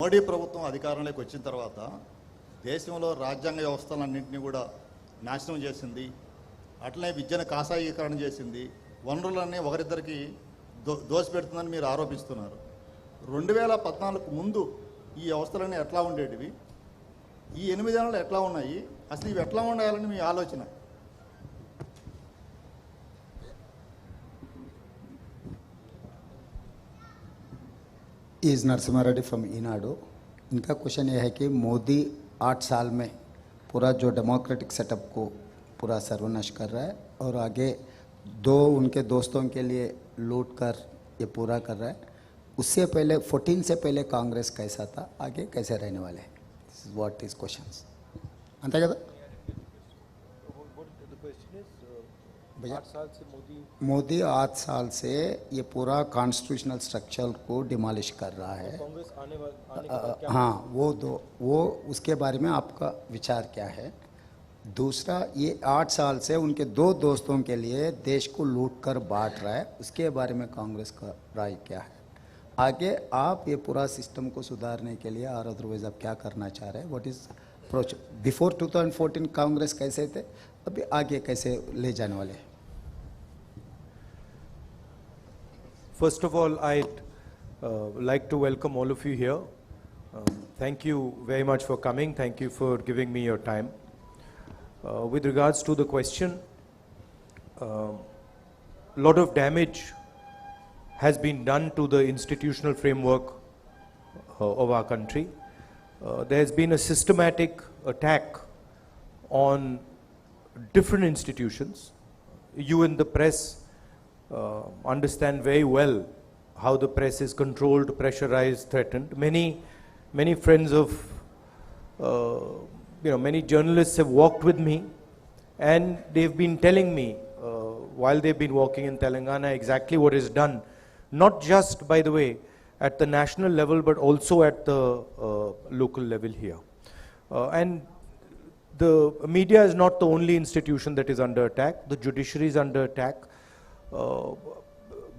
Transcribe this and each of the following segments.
మోడీ ప్రభుత్వం అధికారంలోకి వచ్చిన తర్వాత దేశంలో రాజ్యాంగ వ్యవస్థలన్నింటినీ కూడా నాశనం చేసింది. అట్లనే విద్యను కాషాయీకరణ చేసింది. వనరులన్నీ ఒకరిద్దరికి దోసిపెడుతుందని మీరు ఆరోపిస్తున్నారు. 2014 ముందు ఈ వ్యవస్థలన్నీ ఎట్లా ఉండేటివి, ఈ 8 ఏళ్ళు ఎట్లా ఉన్నాయి, అసలు ఇవి ఎట్లా ఉండాలని మీ ఆలోచన? Is Narasimha Reddy from Eenadu. इनका क्वेश्चन ये है कि मोदी 8 साल में पूरा जो डेमोक्रेटिक सेटअप को पूरा सर्वनाश कर रहा है और आगे उनके दोस्तों के लिए लूट कर ये पूरा कर रहा है। उससे पहले 14 से पहले कांग्रेस कैसा था, आगे कैसे रहने वाले हैं? This is what is questions अंत కదా। 8 साल से मोदी 8 साल से ये पूरा कॉन्स्टिट्यूशनल स्ट्रक्चर को डिमोलिश कर रहा है। कांग्रेस आने वाले हाँ वो उसके बारे में आपका विचार क्या है? दूसरा, ये 8 साल से उनके 2 दोस्तों के लिए देश को लूट कर बांट रहा है, उसके बारे में कांग्रेस का राय क्या है? आगे आप ये पूरा सिस्टम को सुधारने के लिए और अदरवाइज आप क्या करना चाह रहे हैं? What is approach? Before 2014 Congress कैसे थे, अभी आगे कैसे ले जाने वाले हैं? First of all, I'd like to welcome all of you here. Thank you very much for coming. Thank you for giving me your time. With regards to the question, a lot of damage has been done to the institutional framework of our country. There has been a systematic attack on different institutions. You in the press understand very well how the press is controlled, pressurized, threatened. Many friends of many journalists have walked with me, and they've been telling me while they've been walking in Telangana exactly what is done, not just, by the way, at the national level but also at the local level here. And the media is not the only institution that is under attack. The judiciary is under attack.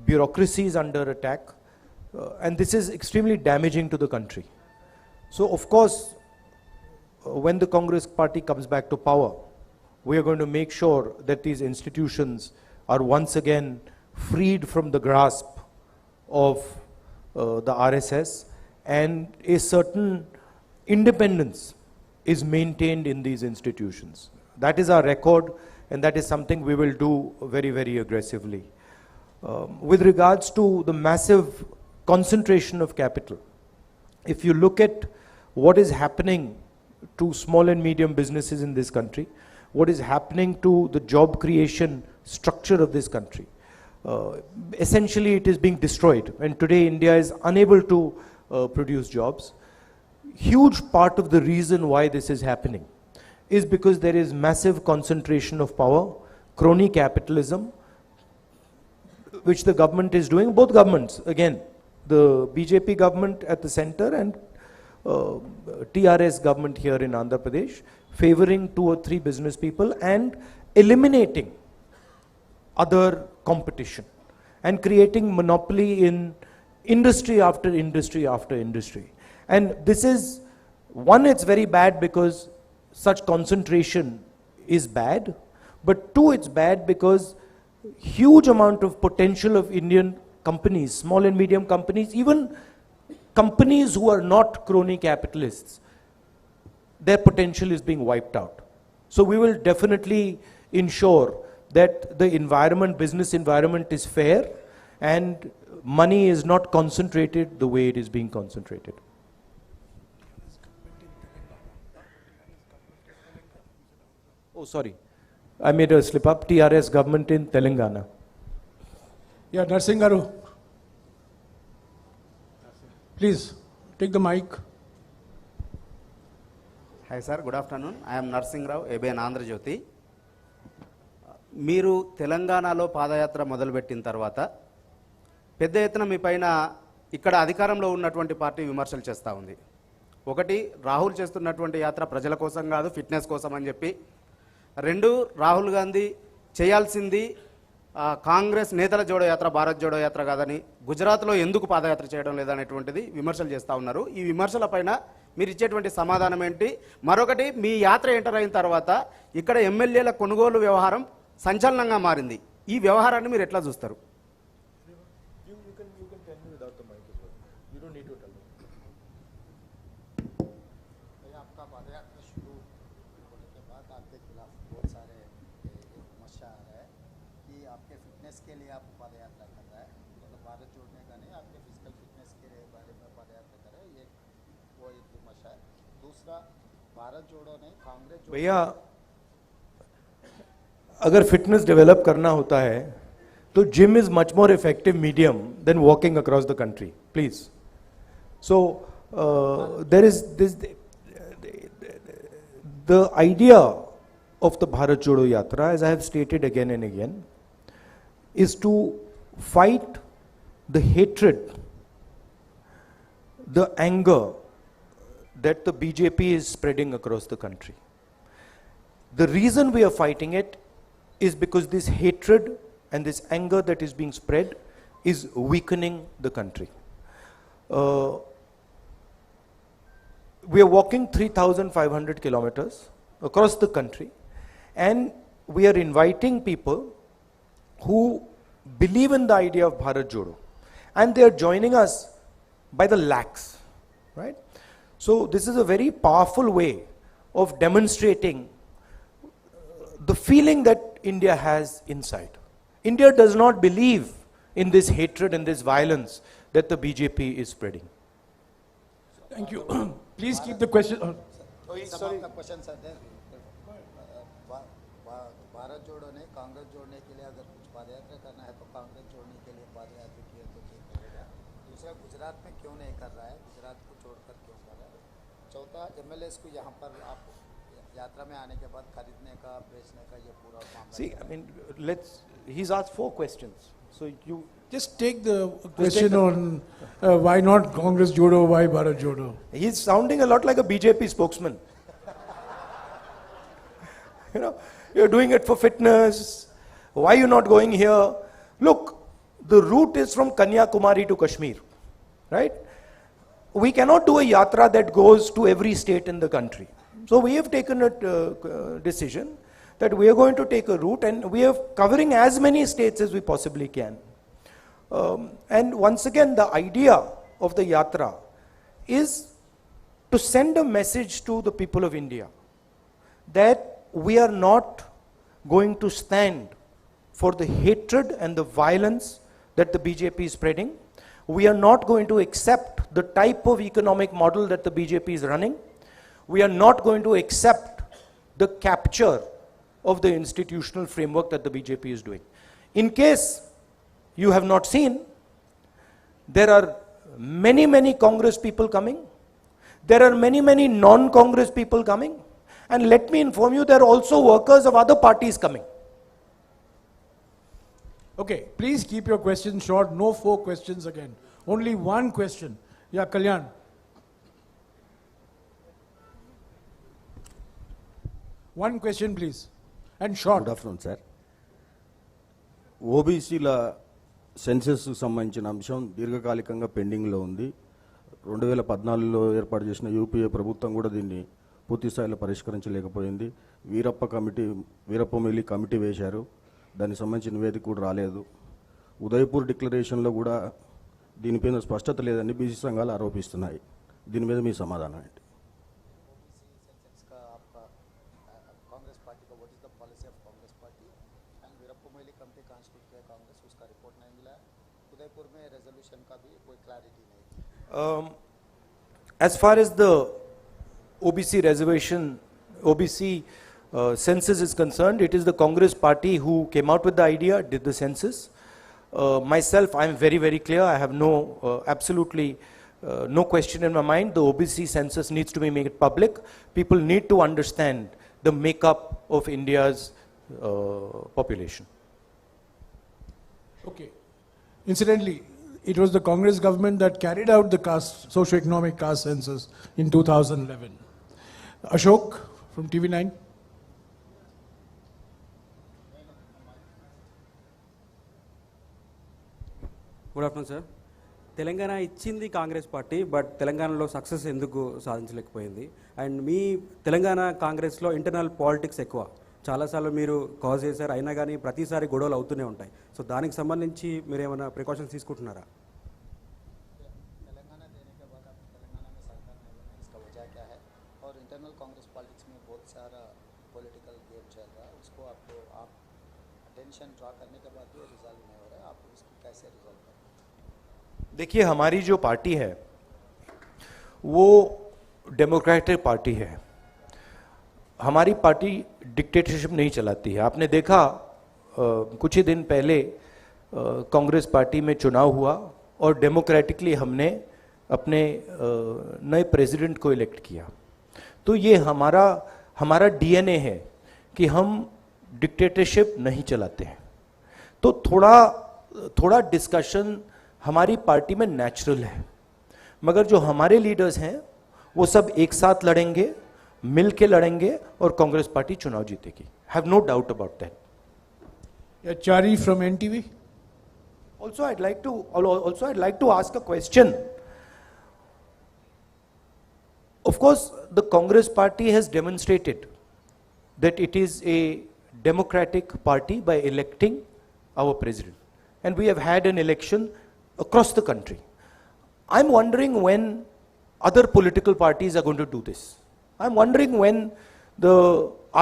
Bureaucracy is under attack, and this is extremely damaging to the country. So of course, when the Congress party comes back to power, we are going to make sure that these institutions are once again freed from the grasp of the RSS, and a certain independence is maintained in these institutions. That is our record, and that is something we will do very, very aggressively. With regards to the massive concentration of capital, if you look at what is happening to small and medium businesses in this country, what is happening to the job creation structure of this country, essentially it is being destroyed, and today India is unable to produce jobs. Huge part of the reason why this is happening is because there is massive concentration of power, crony capitalism, which the government is doing, both governments, again, the BJP government at the center and TRS government here in Andhra Pradesh, favoring 2 or 3 business people and eliminating other competition and creating monopoly in industry after industry after industry. And this is, one, it's very bad because such concentration is bad, but 2, it's bad because huge amount of potential of Indian companies, small and medium companies, even companies who are not crony capitalists, their potential is being wiped out. So we will definitely ensure that the environment, business environment, is fair and money is not concentrated the way it is being concentrated. Oh, sorry, I made a slip up. TRS government in Telangana. Yeah, Narsingh Garu, please take the mic. Hi sir, good afternoon. I am Narsingh Rao, ABN Andhra Jyoti. మీరు తెలంగాణలో పాదయాత్ర మొదలుపెట్టిన తర్వాత పెద్ద ఎత్తున మీ పైన ఇక్కడ అధికారంలో ఉన్నటువంటి పార్టీ విమర్శలు చేస్తూ ఉంది. ఒకటి, రాహుల్ చేస్తున్నటువంటి యాత్ర ప్రజల కోసం కాదు, ఫిట్నెస్ కోసం అని చెప్పి. 2, రాహుల్ గాంధీ చేయాల్సింది కాంగ్రెస్ నేతల జోడో యాత్ర భారత్ జోడో యాత్ర కాదని గుజరాత్లో ఎందుకు పాదయాత్ర చేయడం లేదనేటువంటిది విమర్శలు చేస్తూ ఉన్నారు. ఈ విమర్శలపైన మీరు ఇచ్చేటువంటి సమాధానం ఏంటి? మరొకటి, మీ యాత్ర ఎంటర్ అయిన తర్వాత ఇక్కడ ఎమ్మెల్యేల కొనుగోలు వ్యవహారం సంచలనంగా మారింది. ఈ వ్యవహారాన్ని మీరు ఎట్లా చూస్తారు? आपका पदयात्रा शुरू होने के बाद आपके खिलाफ बहुत सारे विमर्श आ रहा है कि आपके फिटनेस के लिए आप पदयात्रा कर रहा है, मतलब भारत जोड़ने का नहीं, आपके फिजिकल फिटनेस के बारे में पदयात्रा कर रहे हैं, ये वो एक विमर्श है. दूसरा, भारत जोड़ो नहीं, कांग्रेस जोड़ो. भैया, अगर फिटनेस डेवलप करना होता है तो gym is much more effective medium than walking across the country, please. So there is this the idea of the Bharat Jodo Yatra, as I have stated again and again, is to fight the hatred, the anger that the BJP is spreading across the country. The reason we are fighting it is because this hatred and this anger that is being spread is weakening the country. We are walking 3,500 kilometers across the country, and we are inviting people who believe in the idea of Bharat Jodo, and they are joining us by the lakhs, right? So this is a very powerful way of demonstrating the feeling that India has inside. India does not believe in this hatred and this violence that the BJP is spreading. Thank you. Please keep the question. Some of the questions are there. Bharat जोड़ो ने कांग्रेस जोड़ने के लिए अगर कुछ पदयात्रा करना है तो कांग्रेस जोड़ने के लिए पदयात्रा किया तो ठीक रहेगा. दूसरा, गुजरात में क्यों नहीं कर रहा है, गुजरात को छोड़कर क्यों कर रहा है. चौथा, एमएलएस को यहाँ पर आप यात्रा में आने के बाद खरीदने का, बेचने का ये पूरा मामला. See, I mean, he's asked 4 questions. So you Just take the question on why not Congress Jodo, why Bharat Jodo. He's sounding a lot like a BJP spokesman. You know, you're doing it for fitness. Why are you not going here? Look, the route is from Kanyakumari to Kashmir, right? We cannot do a yatra that goes to every state in the country. So we have taken a decision that we are going to take a route, and we are covering as many states as we possibly can. And once again, the idea of the yatra is to send a message to the people of India that we are not going to stand for the hatred and the violence that the BJP is spreading. We are not going to accept the type of economic model that the BJP is running. We are not going to accept the capture of the institutional framework that the BJP is doing. In case you have not seen, there are many, many Congress people coming. There are many, many non-Congress people coming. And let me inform you, there are also workers of other parties coming. Okay, please keep your questions short. No 4 questions again. Only 1 question. Yeah, Kalyan. One question, please. And short. Good afternoon sir. ఓబీసీల సెన్సెస్కు సంబంధించిన అంశం దీర్ఘకాలికంగా పెండింగ్లో ఉంది. 2014లో ఏర్పాటు చేసిన UPA ప్రభుత్వం కూడా దీన్ని పూర్తి స్థాయిలో పరిష్కరించలేకపోయింది. వీరప్పమొయిలి కమిటీ వేశారు, దానికి సంబంధించిన నివేదిక కూడా రాలేదు. ఉదయపూర్ డిక్లరేషన్లో కూడా దీనిపైన స్పష్టత లేదని బీసీ సంఘాలు ఆరోపిస్తున్నాయి. దీని మీద మీ సమాధానం ఏంటి? As far as the OBC reservation, OBC census is concerned, it is the Congress party who came out with the idea, did the census. Myself, I am very, very clear. I have absolutely no question in my mind. The OBC census needs to be made public. People need to understand the makeup of India's population. Okay. Incidentally, it was the Congress government that carried out the socio-economic caste census in 2011. Ashok from TV9. Good afternoon sir. Telangana ఇచ్చింది Congress party, but తెలంగాణలో success ఎందుకు సాధించలేకపోయింది? And మీ తెలంగాణ కాంగ్రెస్లో internal politics ఎక్కువ, చాలాసార్లు మీరు cause చేశారు, అయినా కానీ ప్రతిసారి గొడవలు అవుతూనే ఉంటాయి. సో దానికి సంబంధించి మీరు ఏమైనా ప్రికాషన్స్ తీసుకుంటున్నారా? तेलंगाना देने के बाद आपको तेलंगाना में सरकार नहीं बना, इसका वजह क्या है? और इंटरनल कांग्रेस पॉलिटिक्स में बहुत सारा पॉलिटिकल गेम चल रहा है, उसको आपको आप अटेंशन ड्रा करने के बाद भी रिजॉल्व नहीं हो रहा है, आप उसको कैसे रिजॉल्व करें? देखिए, हमारी जो पार्टी है वो डेमोक्रेटिक पार्टी है. हमारी पार्टी डिक्टेटरशिप नहीं चलाती है. आपने देखा कुछ ही दिन पहले कांग्रेस पार्टी में चुनाव हुआ और डेमोक्रेटिकली हमने अपने नए प्रेसिडेंट को इलेक्ट किया. तो ये हमारा डीएनए है कि हम डिक्टेटरशिप नहीं चलाते हैं. तो थोड़ा डिस्कशन हमारी पार्टी में नेचुरल है, मगर जो हमारे लीडर्स हैं वो सब एक साथ लड़ेंगे, मिल के लड़ेंगे और कांग्रेस पार्टी चुनाव जीतेगी. Have no doubt about that. Chari from NTV. Also, I'd like to ask a question. Of course, the Congress party has demonstrated that it is a democratic party by electing our president. And we have had an election across the country. I'm wondering when other political parties are going to do this. I'm wondering when the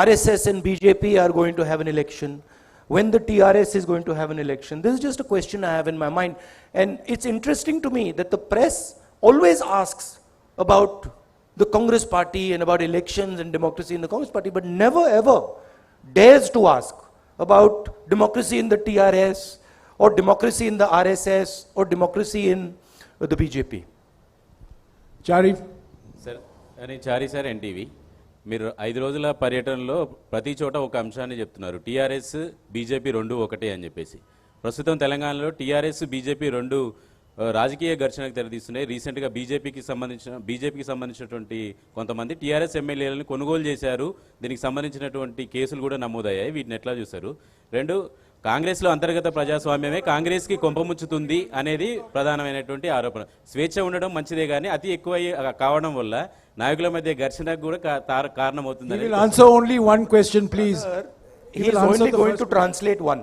RSS and BJP are going to have an election, when the TRS is going to have an election. This is just a question I have in my mind. And it's interesting to me that the press always asks about the Congress party and about elections and democracy in the Congress party, but never ever dares to ask about democracy in the TRS or democracy in the RSS or democracy in the BJP. Chari. Sir, నేను చారీ sir, NTV. మీరు 5 రోజుల పర్యటనలో ప్రతి చోట ఒక అంశాన్ని చెప్తున్నారు, TRS BJP రెండు ఒకటే అని చెప్పేసి. ప్రస్తుతం తెలంగాణలో టీఆర్ఎస్ బీజేపీ రెండు రాజకీయ ఘర్షణకు తెరదీస్తున్నాయి. రీసెంట్గా బీజేపీకి సంబంధించినటువంటి కొంతమంది టీఆర్ఎస్ ఎమ్మెల్యేలను కొనుగోలు చేశారు. దీనికి సంబంధించినటువంటి కేసులు కూడా నమోదయ్యాయి. వీటిని ఎట్లా చూస్తారు? రెండు, కాంగ్రెస్లో అంతర్గత ప్రజాస్వామ్యమే కాంగ్రెస్కి కొంపముచ్చుతుంది అనేది ప్రధానమైనటువంటి ఆరోపణ. స్వేచ్ఛ ఉండడం మంచిదే కానీ అతి ఎక్కువ కావడం వల్ల నాయకుల మధ్య ఘర్షణకు కూడా కారణమవుతుంది. He will answer only one question, please. He is only going to translate one.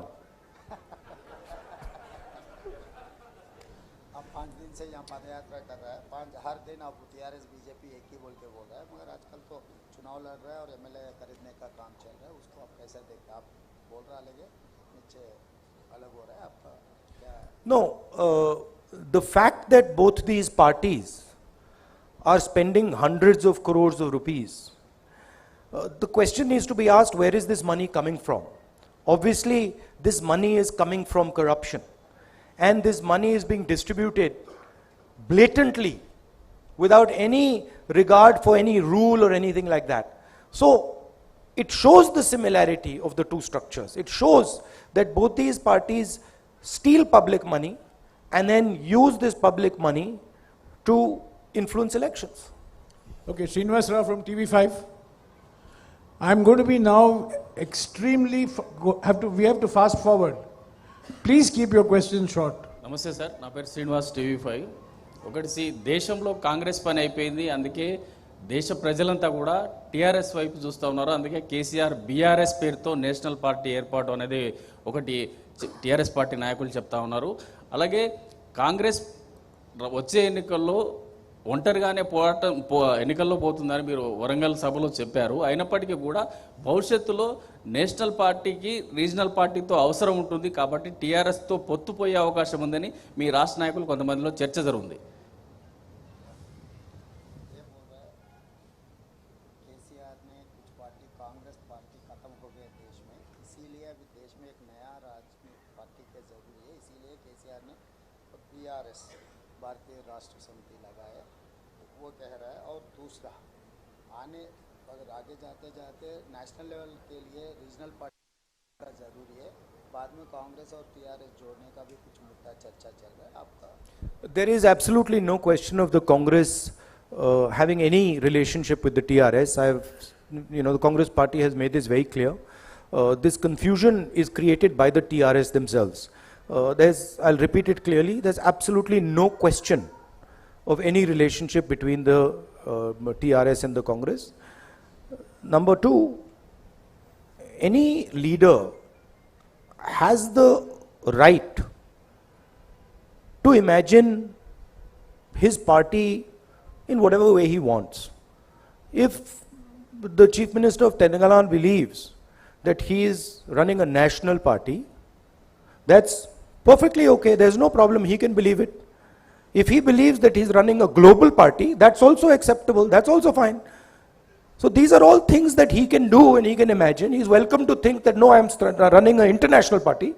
आप 5 दिन से यहाँ पद यात्रा कर रहा है, हर दिन आप टीआरएस बीजेपी एक ही बोल के बोल रहा है, मगर आजकल तो चुनाव लड़ रहा है और एमएलए खरीदने का काम चल रहा है, उसको आप कैसे देखते हैं? आप बोल रहा लगे नीचे अलग हो रहा है आपका क्या? No, the fact that both these parties are spending hundreds of crores of rupees, the question needs to be asked, where is this money coming from? Obviously, this money is coming from corruption, and this money is being distributed blatantly without any regard for any rule or anything like that. So it shows the similarity of the two structures. It shows that both these parties steal public money and then use this public money to influence elections. Okay, Srinivas Rao from TV5. I'm going to be now extremely, we have to fast forward. Please keep your questions short. నమస్తే sir, నా పేరు Srinivas, TV5. ఒకటి, దేశంలో కాంగ్రెస్ పని అయిపోయింది, అందుకే దేశ ప్రజలంతా కూడా టీఆర్ఎస్ వైపు చూస్తూ ఉన్నారు. అందుకే కేసీఆర్ బీఆర్ఎస్ పేరుతో నేషనల్ పార్టీ ఏర్పాటు అనేది ఒకటి టీఆర్ఎస్ పార్టీ నాయకులు చెప్తా ఉన్నారు. అలాగే కాంగ్రెస్ వచ్చే ఎన్నికల్లో ఒంటరిగానే ఎన్నికల్లో పోతుందని మీరు వరంగల్ సభలో చెప్పారు. అయినప్పటికీ కూడా భవిష్యత్తులో నేషనల్ పార్టీకి రీజనల్ పార్టీతో అవసరం ఉంటుంది, కాబట్టి టీఆర్ఎస్తో పొత్తుపోయే అవకాశం ఉందని మీ రాష్ట్ర నాయకులు కొంతమందిలో చర్చ జరుగుతుంది. केसीआर ने कुछ पार्टी कांग्रेस पार्टी खत्म हो गए देश में, इसीलिए अभी देश में एक नया राजनीतिक पार्टी की जरूरी है, इसीलिए केसीआर ने बीआरएस भारतीय राष्ट्र समिति लगाया, वो कह रहा है. और दूसरा, अगर आगे जाते जाते नेशनल लेवल के लिए रीजनल पार्टी का जरूरी है, बाद में कांग्रेस और टीआरएस जोड़ने का भी कुछ मुद्दा चर्चा चल रहा है आपका? There is absolutely no question of the Congress having any relationship with the TRS. The Congress party has made this very clear. This confusion is created by the TRS themselves. I'll repeat it clearly, there's absolutely no question of any relationship between the TRS and the Congress. Number two, any leader has the right to imagine his party in whatever way he wants. If the Chief Minister of Telangana believes that he is running a national party, that's perfectly okay, there's no problem, he can believe it. If he believes that he's running a global party, that's also acceptable, that's also fine. So these are all things that he can do and he can imagine. He's welcome to think that no, I'm running an international party,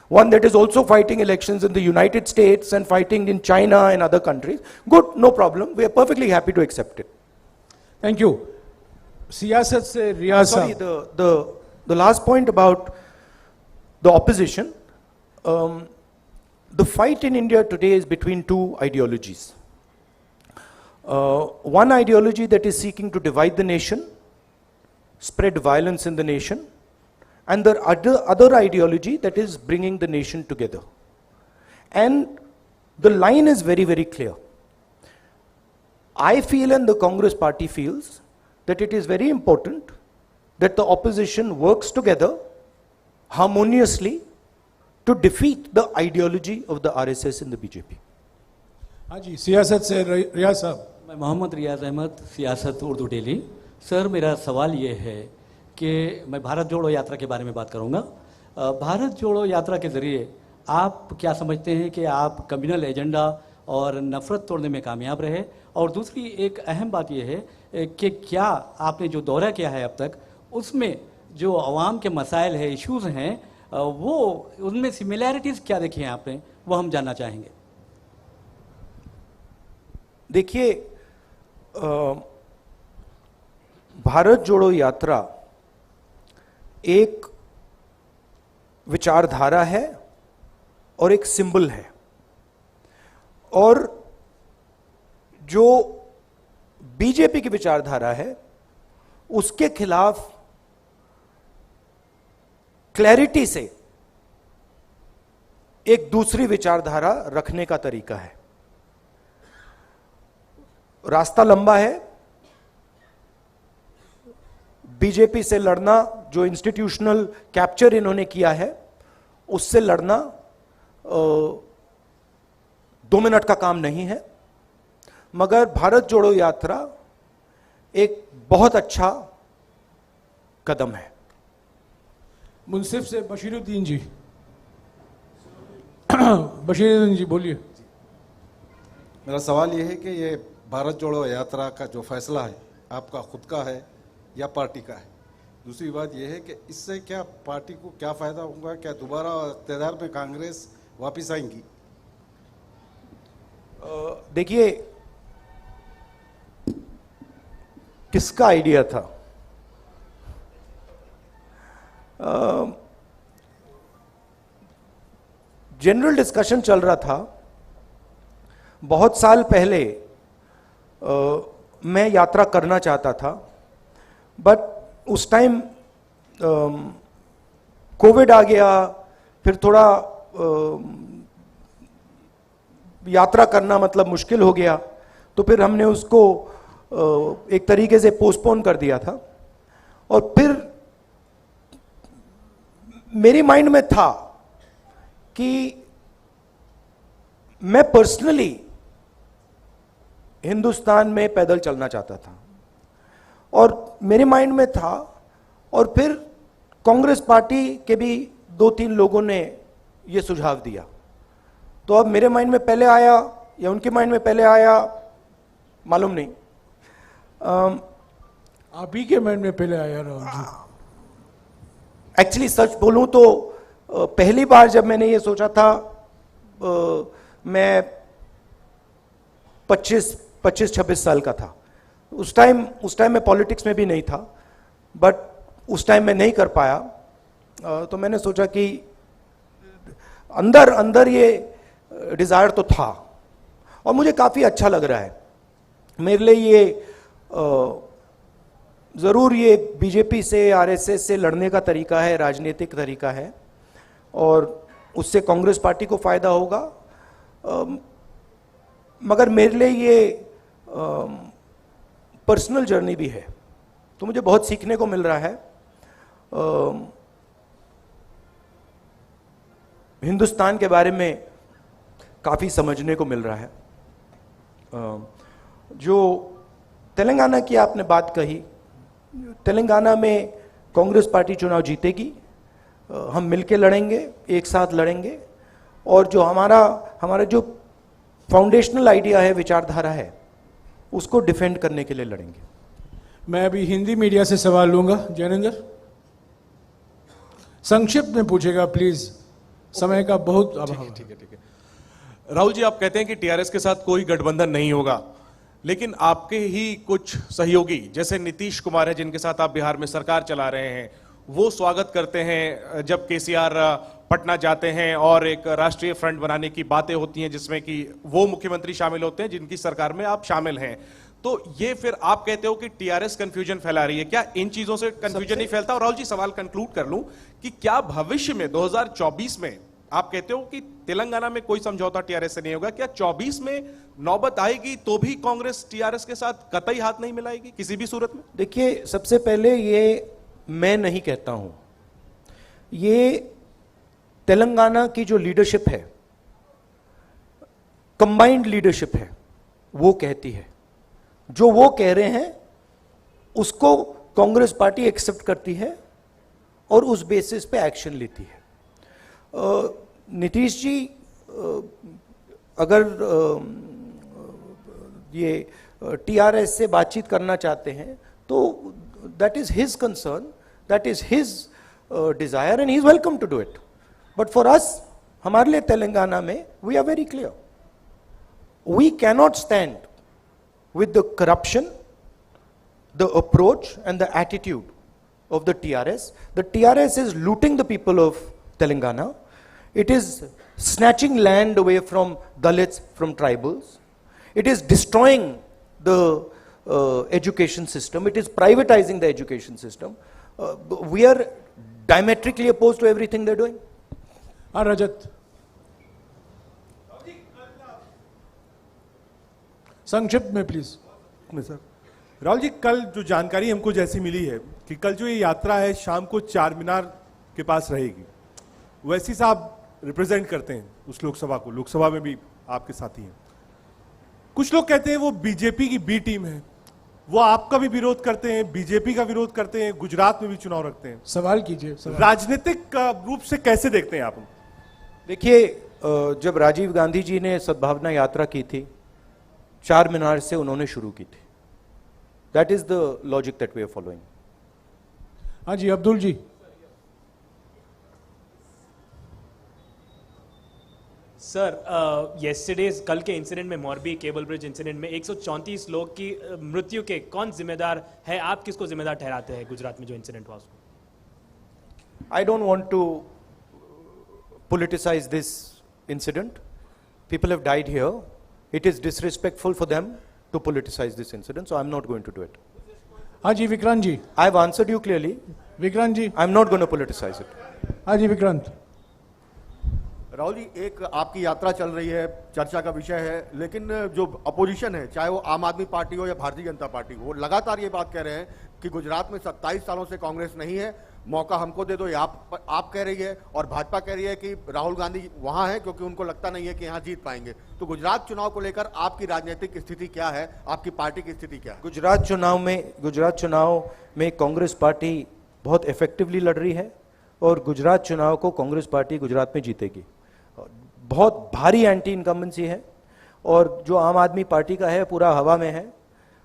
one that is also fighting elections in the United States and fighting in China and other countries. Good, no problem, we are perfectly happy to accept it. Thank you. Siyasat se Riyaz Sorry, Sahab. the last point about the opposition. The fight in India today is between two ideologies. One ideology that is seeking to divide the nation, spread violence in the nation, and the other ideology that is bringing the nation together. And the line is very, very clear. I feel and the Congress party feels that it is very important that the opposition works together harmoniously to defeat the ideology of the RSS and the BJP. हाँ जी, सियासत से रियाज साहब. मैं मोहम्मद रियाज अहमद, सियासत Urdu daily. Sir, मेरा सवाल ये है कि मैं भारत जोड़ो यात्रा के बारे में बात करूंगा. भारत जोड़ो यात्रा के ज़रिए आप क्या समझते हैं कि आप कम्युनल एजेंडा और नफ़रत तोड़ने में कामयाब रहे? और दूसरी एक अहम बात यह है कि क्या आपने जो दौरा किया है अब तक, उसमें जो अवाम के मसाइल है, इश्यूज़ हैं, वो उनमें सिमिलैरिटीज़ क्या देखी हैं आपने, वो हम जानना चाहेंगे. देखिए, भारत जोड़ो यात्रा एक विचारधारा है और एक सिंबल है, और जो बीजेपी की विचारधारा है उसके खिलाफ क्लैरिटी से एक दूसरी विचारधारा रखने का तरीका है. रास्ता लंबा है. बीजेपी से लड़ना, जो इंस्टीट्यूशनल कैप्चर इन्होंने किया है, उससे लड़ना 2 मिनट का काम नहीं है. मगर भारत जोड़ो यात्रा एक बहुत अच्छा कदम है. मुंसिफ से बशीरुद्दीन जी. बशीरुद्दीन जी बोलिए. मेरा सवाल ये है कि ये भारत जोड़ो यात्रा का जो फैसला है, आपका खुद का है या पार्टी का है? दूसरी बात यह है कि इससे क्या पार्टी को क्या फ़ायदा होगा? क्या दोबारा इक़्तिदार में कांग्रेस वापस आएंगी? देखिए, किसका आइडिया था? जनरल डिस्कशन चल रहा था. बहुत साल पहले मैं यात्रा करना चाहता था, बट उस टाइम कोविड आ गया, फिर थोड़ा यात्रा करना मतलब मुश्किल हो गया, तो फिर हमने उसको एक तरीके से पोस्टपोन कर दिया था. और फिर मेरे माइंड में था कि मैं पर्सनली हिंदुस्तान में पैदल चलना चाहता था, और मेरे माइंड में था. और फिर कांग्रेस पार्टी के भी 2-3 लोगों ने ये सुझाव दिया. तो अब मेरे माइंड में पहले आया या उनके माइंड में पहले आया, मालूम नहीं. आप ही के माइंड में पहले आया राहुल जी. एक्चुअली सच बोलूं तो पहली बार जब मैंने ये सोचा था, मैं 25-26 साल का था. उस टाइम मैं पॉलिटिक्स में भी नहीं था, बट उस टाइम मैं नहीं कर पाया. तो मैंने सोचा कि अंदर ये डिज़ायर तो था, और मुझे काफ़ी अच्छा लग रहा है. मेरे लिए ये ज़रूर ये बीजेपी से, आरएसएस से लड़ने का तरीका है, राजनीतिक तरीका है, और उससे कांग्रेस पार्टी को फायदा होगा। मगर मेरे लिए ये पर्सनल जर्नी भी है, तो मुझे बहुत सीखने को मिल रहा है। हिंदुस्तान के बारे में काफ़ी समझने को मिल रहा है। जो तेलंगाना की आपने बात कही, तेलंगाना में कांग्रेस पार्टी चुनाव जीतेगी, हम मिलके लड़ेंगे, एक साथ लड़ेंगे, और जो हमारा जो फाउंडेशनल आइडिया है, विचारधारा है, उसको डिफेंड करने के लिए लड़ेंगे। मैं अभी हिंदी मीडिया से सवाल लूंगा। जैनेंद्र, संक्षिप्त में पूछेगा प्लीज, समय का बहुत अभाव है। ठीक है। राहुल जी, आप कहते हैं कि टीआरएस के साथ कोई गठबंधन नहीं होगा, लेकिन आपके ही कुछ सहयोगी जैसे नीतीश कुमार है, जिनके साथ आप बिहार में सरकार चला रहे हैं, वो स्वागत करते हैं जब केसीआर पटना जाते हैं और एक राष्ट्रीय फ्रंट बनाने की बातें होती हैं, जिसमें कि वो मुख्यमंत्री शामिल होते हैं जिनकी सरकार में आप शामिल हैं। तो ये फिर आप कहते हो कि टीआरएस कंफ्यूजन फैला रही है, क्या इन चीजों से कंफ्यूजन नहीं फैलता? और राहुल जी, सवाल कंक्लूड कर लूं कि क्या भविष्य में 2024 में आप कहते हो कि तेलंगाना में कोई समझौता टीआरएस से नहीं होगा, क्या 24 में नौबत आएगी तो भी कांग्रेस टीआरएस के साथ कतई हाथ नहीं मिलाएगी किसी भी सूरत में? देखिए, सबसे पहले ये मैं नहीं कहता हूं, ये तेलंगाना की जो लीडरशिप है, कंबाइंड लीडरशिप है, वो कहती है। जो वो कह रहे हैं उसको कांग्रेस पार्टी एक्सेप्ट करती है और उस बेसिस पे एक्शन लेती है। नीतीश जी अगर ये टीआरएस से बातचीत करना चाहते हैं तो that is his concern, that is his desire and he is welcome to do it. But for us, हमारे लिए तेलंगाना में we are very clear, we cannot stand with the corruption, the approach and the attitude of the TRS. The TRS is looting the people of Telangana. It is snatching land away from Dalits, from tribals. It is destroying the education system. It is privatizing the education system. We are diametrically opposed to everything they're doing. Rajat. संक्षिप्त में please. Sir, Rahul ji, कल जो जानकारी हमको जैसी मिली है कि कल जो ये यात्रा है शाम को चार मीनार के पास रहेगी, वैसी साहब रिप्रेजेंट करते हैं उस लोकसभा को, लोकसभा में भी आपके साथी हैं। कुछ लोग कहते हैं वो बीजेपी की बी टीम है, वो आपका भी विरोध करते हैं, बीजेपी का विरोध करते हैं, गुजरात में भी चुनाव रखते हैं। सवाल कीजिए। राजनीतिक रूप से कैसे देखते हैं आप? देखिए, जब राजीव गांधी जी ने सद्भावना यात्रा की थी, चार मीनार से उन्होंने शुरू की थी। That is the logic that we are following. हाँ जी, अब्दुल जी। सर, येस्टरडेज कल के इंसिडेंट में, मोरबी केबल ब्रिज इंसिडेंट में 134 लोग की मृत्यु के कौन जिम्मेदार है? आप किसको जिम्मेदार ठहराते हैं गुजरात में जो इंसिडेंट हुआ उसको? I don't want to politicize this incident. People have died here. It is disrespectful for them to politicize this incident, so I'm not going to do it. Haji Vikrant ji. I've answered you clearly. Vikrant ji. I'm not going to politicize it. Haji Vikrant. Rahul ji, एक आपकी यात्रा चल रही है, चर्चा का विषय है, लेकिन जो अपोजिशन है, चाहे वो आम आदमी पार्टी हो या भारतीय जनता पार्टी हो, वो लगातार ये बात कह रहे हैं कि गुजरात में 27 सालों से कांग्रेस नहीं है, मौका हमको दे दो। ये आप कह रही है और भाजपा कह रही है कि राहुल गांधी वहां है क्योंकि उनको लगता नहीं है कि यहां जीत पाएंगे। तो गुजरात चुनाव को लेकर आपकी राजनीतिक स्थिति क्या है, आपकी पार्टी की स्थिति क्या है? गुजरात चुनाव में कांग्रेस पार्टी बहुत इफेक्टिवली लड़ रही है और गुजरात चुनाव को कांग्रेस पार्टी गुजरात में जीतेगी। बहुत भारी एंटी इनकम्बेंसी है और जो आम आदमी पार्टी का है पूरा हवा में है,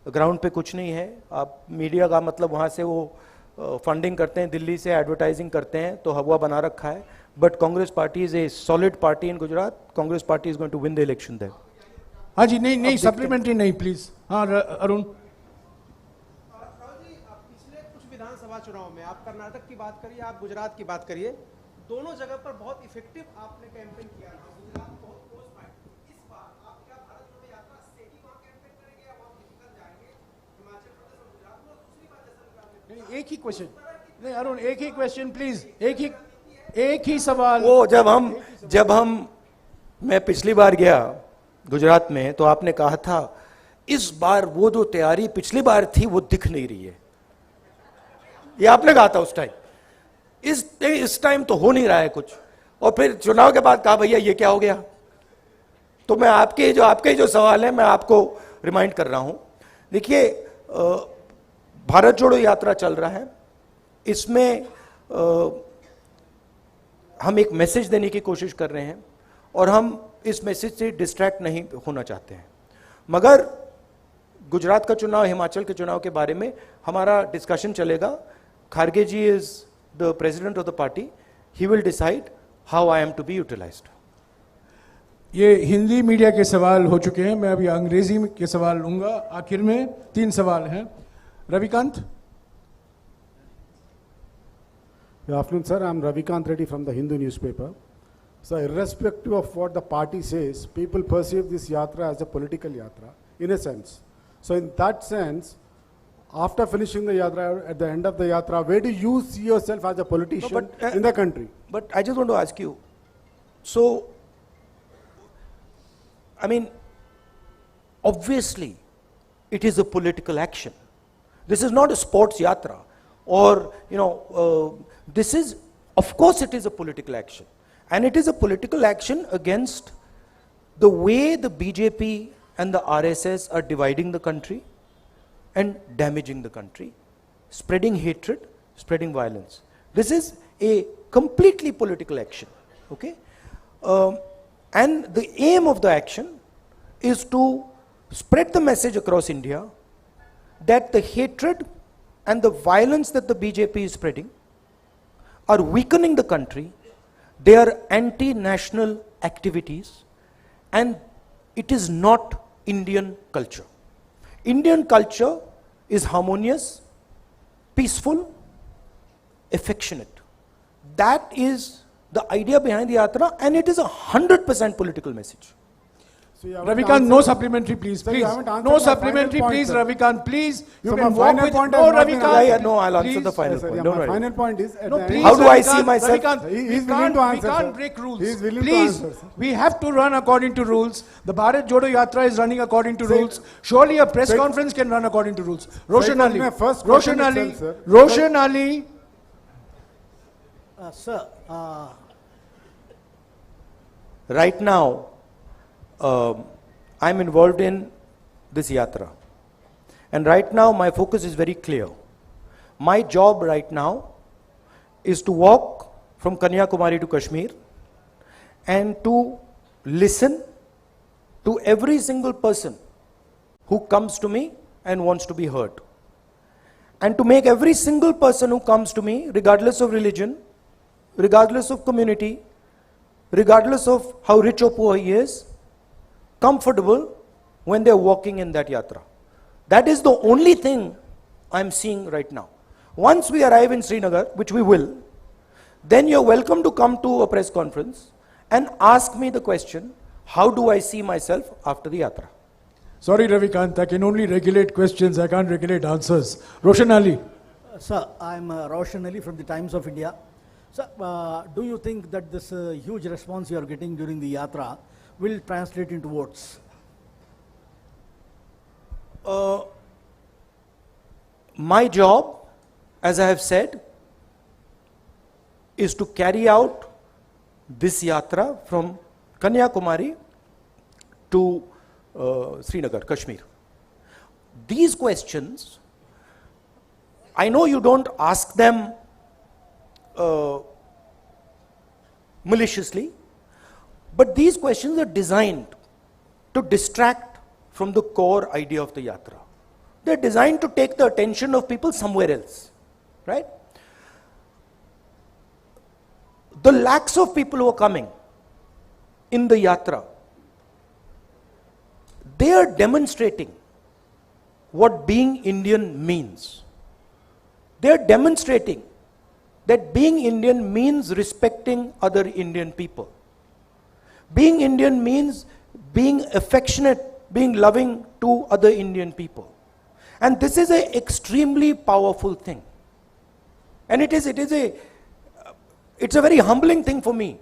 ग्राउंड पे कुछ नहीं है। आप मीडिया का मतलब वहाँ से वो फंडिंग करते हैं, दिल्ली से एडवर्टाइजिंग करते हैं, तो हवा बना रखा है। But Congress party is a solid party in Gujarat. Congress party is going to win the election there. हाँ जी, नहीं सप्लीमेंट्री नहीं प्लीज। हाँ अरुण। पिछले कुछ विधानसभा चुनाव में आप कर्नाटक की बात करिए, आप गुजरात की बात करिए, दोनों जगह पर बहुत इफेक्टिव आपने कैंपेन किया था। गुजरात बहुत क्लोज फाइट। इस बार आप क्या भारत जोड़ो यात्रा से ही वहां कैंपेन करेंगे या वहां निकल जाएंगे हिमाचल प्रदेश और गुजरात में? दूसरी बात, जैसा नहीं, एक ही क्वेश्चन। नहीं अरुण, एक ही क्वेश्चन प्लीज। एक ही एक ही सवाल। वो जब हम मैं पिछली बार गया गुजरात में तो आपने कहा था इस बार वो जो तैयारी पिछली बार थी वो दिख नहीं रही है, ये आपने कहा था उस टाइम। इस टाइम तो हो नहीं रहा है कुछ, और फिर चुनाव के बाद कहा भैया ये क्या हो गया। तो मैं आपके जो सवाल है मैं आपको रिमाइंड कर रहा हूं। देखिए, भारत जोड़ो यात्रा चल रहा है, इसमें हम एक मैसेज देने की कोशिश कर रहे हैं और हम इस मैसेज से डिस्ट्रैक्ट नहीं होना चाहते हैं। मगर गुजरात का चुनाव, हिमाचल के चुनाव के बारे में हमारा डिस्कशन चलेगा। Kharge ji is the president of the party, he will decide how I am to be utilised. ये हिंदी मीडिया के सवाल हो चुके हैं, मैं अभी अंग्रेजी के सवाल लूंगा। आखिर में 3 सवाल हैं। Ravikant. Good afternoon, sir. I'm Ravikant Reddy from the Hindu newspaper. So, irrespective of what the party says, people perceive this yatra as a political yatra, in a sense. So, in that sense, after finishing the yatra, at the end of the yatra, where do you see yourself as a politician in the country? But I just want to ask you, so, I mean, obviously, it is a political action. This is not a sports yatra, or, this is, of course it is a political action. And it is a political action against the way the BJP and the RSS are dividing the country and damaging the country, spreading hatred, spreading violence. This is a completely political action, okay? And the aim of the action is to spread the message across India that the hatred and the violence that the BJP is spreading are weakening the country. They are anti-national activities, and it is not Indian culture. Indian culture is harmonious, peaceful, affectionate. That is the idea behind the yatra, and it is 100% political message. Ravikant, no supplementary, please. Please. No supplementary, please, Ravikant, please. You can walk with... No, Ravikant. No, I'll answer the final point. Don't worry. My final point is... No, please, how do I see myself? Ravikant, He's willing to answer, we can't sir. break rules. He's willing to Please, answer, sir. we have to run according to rules. The Bharat Jodo Yatra is running according to rules. Surely a press conference can run according to rules. Roshan Ali. Roshan Ali. Roshan Ali. Sir, Right now, I'm involved in this yatra. And right now, my focus is very clear. My job right now is to walk from Kanyakumari to Kashmir and to listen to every single person who comes to me and wants to be heard. And to make every single person who comes to me, regardless of religion, regardless of community, regardless of how rich or poor he is, comfortable when they're walking in that yatra. That is the only thing I'm seeing right now. Once we arrive in Srinagar, which we will, then you're welcome to come to a press conference and ask me the question, how do I see myself after the yatra? Sorry, Ravikant, I can only regulate questions, I can't regulate answers. Roshan Ali. sir, I'm Roshan Ali from the Times of India. Sir, do you think that this huge response you are getting during the yatra will translate into votes? My job, as I have said, is to carry out this yatra from Kanyakumari to Srinagar, Kashmir. These questions, I know you don't ask them maliciously, but these questions are designed to distract from the core idea of the yatra. They're designed to take the attention of people somewhere else, right? The lakhs of people who are coming in the yatra, they are demonstrating what being Indian means. They are demonstrating that being Indian means respecting other Indian people. Being Indian means being affectionate, being loving to other Indian people. And this is an extremely powerful thing. And it is a, it's a very humbling thing for me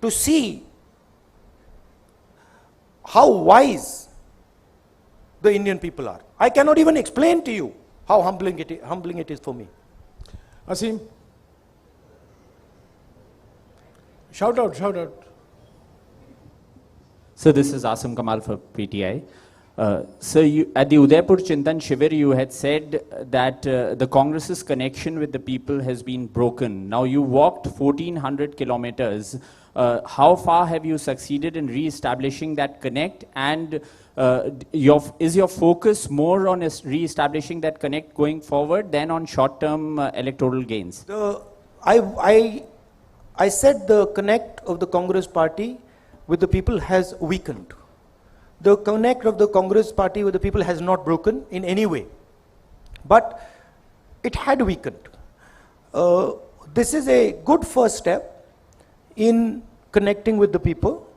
to see how wise the Indian people are. I cannot even explain to you how humbling it is for me. Asim. Shout out, shout out. So this is Asim Kamal for PTI. So you, at the Udaipur Chintan Shivir, you had said that the Congress's connection with the people has been broken. Now you walked 1400 kilometers. How far have you succeeded in re-establishing that connect? And is your focus more on re-establishing that connect going forward than on short-term electoral gains? I said the connect of the Congress party with the people has weakened. The connect of the Congress party with the people has not broken in any way, but it had weakened. This is a good first step in connecting with the people.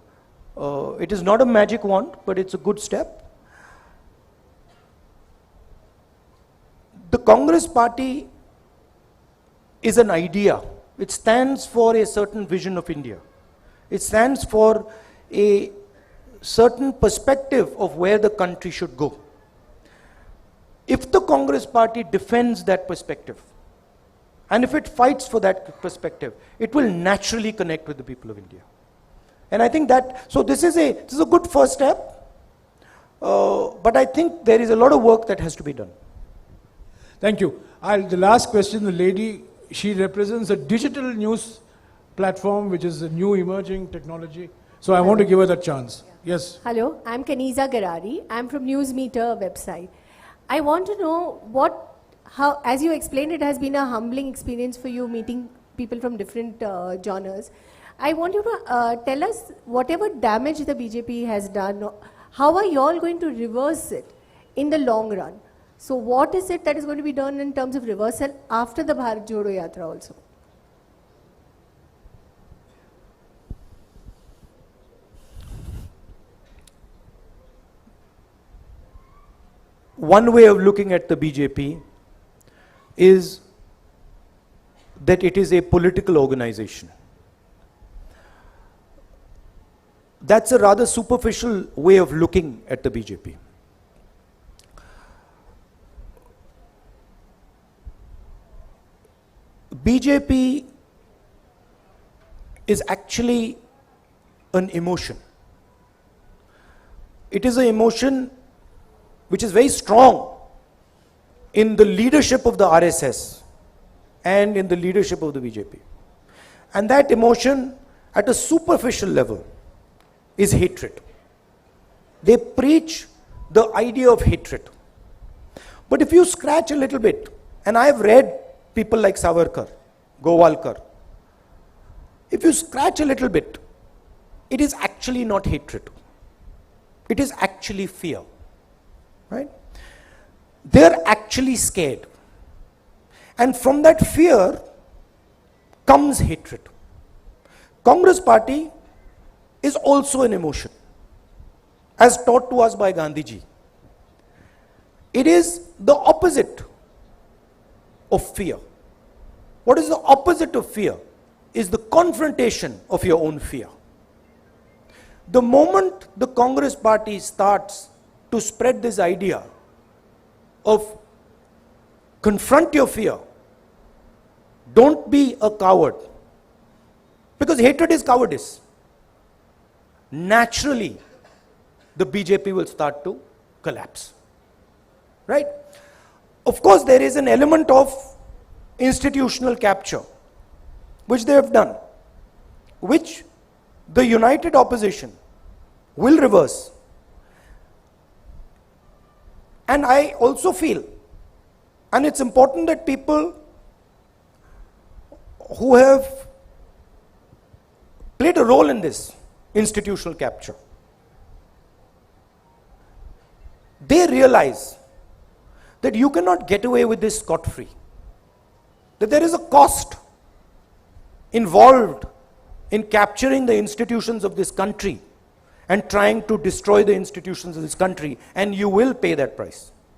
It is not a magic wand, but it's a good step. The Congress party is an idea. It stands for a certain vision of India. It stands for a certain perspective of where the country should go. If the Congress party defends that perspective, and if it fights for that perspective, it will naturally connect with the people of India. And I think that, so this is a good first step, but I think there is a lot of work that has to be done. Thank you. The last question, the lady, she represents a digital news platform, which is a new emerging technology. So I want to give her that chance. Yes. Hello, I'm Kaniza Garari. I'm from Newsmeter website. I want to know how, as you explained, it has been a humbling experience for you meeting people from different genres. I want you to tell us whatever damage the BJP has done, how are you all going to reverse it in the long run? So what is it that is going to be done in terms of reversal after the Bharat Jodo Yatra also? One way of looking at the BJP is that it is a political organization. That's a rather superficial way of looking at the BJP. BJP is actually an emotion. It is an emotion which is very strong in the leadership of the RSS and in the leadership of the BJP. And that emotion at a superficial level is hatred. They preach the idea of hatred. But if you scratch a little bit, and I've read people like Savarkar, Gowalkar, if you scratch a little bit, it is actually not hatred. It is actually fear. Right? They're actually scared. And from that fear comes hatred. Congress party is also an emotion, as taught to us by Gandhiji. It is the opposite of fear. What is the opposite of fear? Is the confrontation of your own fear. The moment the Congress party starts to spread this idea of confront your fear, don't be a coward, because hatred is cowardice, naturally the BJP will start to collapse. Right? Of course, there is an element of institutional capture, which they have done, which the united opposition will reverse. And I also feel, and it's important that people who have played a role in this institutional capture, they realize that you cannot get away with this scot-free, that there is a cost involved in capturing the institutions of this country and trying to destroy the institutions of this country, and you will pay that price.